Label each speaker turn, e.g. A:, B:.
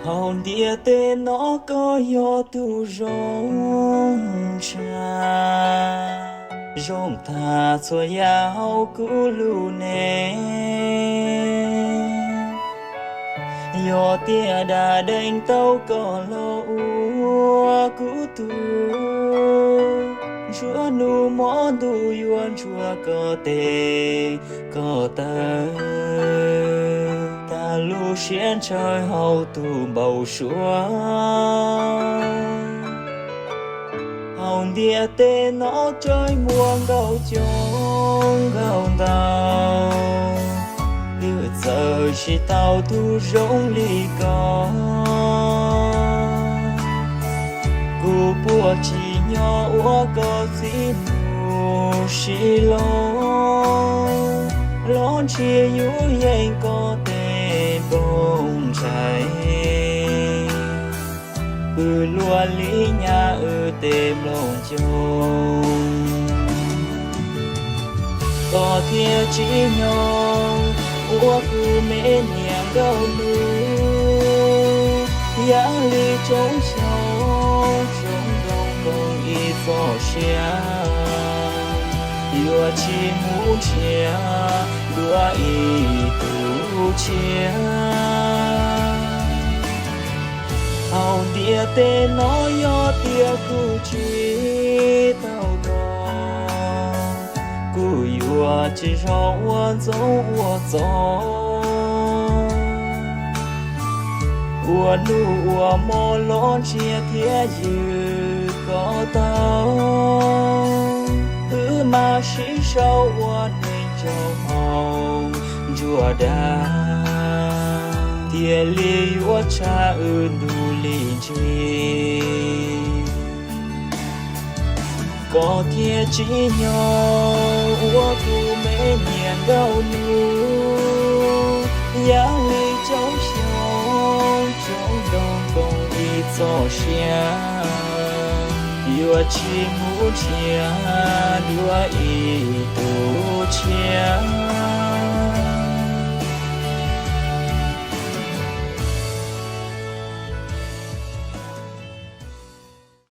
A: hồn địa tê nó có yo tu rong cha rong thà xua yao cú lu nè yo tia đà đánh tàu có lo ua cú tu chúa nu mõ tu yuan chúa có tê có tơ ta lu xiên trời hậu tu bầu chúa hồng địa tê nó chơi muôn gầu chông gầu tàu đưa giờ chỉ tàu tu rong ly có cụ bùa chỉ nhỏ ua có gì mù xì lon chia yu yên có thể bông trái lúa lý nhà têm lòng chông có thiê chỉ nhau ua cứ mê nhàng gâu nữ giá ly trống sâu trống đông đông y phò xia yêu chi muốn chia lúa y tu chia hậu địa tê nó yo tia cu chi tao đó cu yêu chỉ cho我走我走我努我莫lonchia thiên dư có tao mà sĩ sau我nên châu hồng chùa đà thiên lý我cha努力chi có thiên chỉ nhau我不每年都努压力中小中东东一座下我起母亲，我一度前。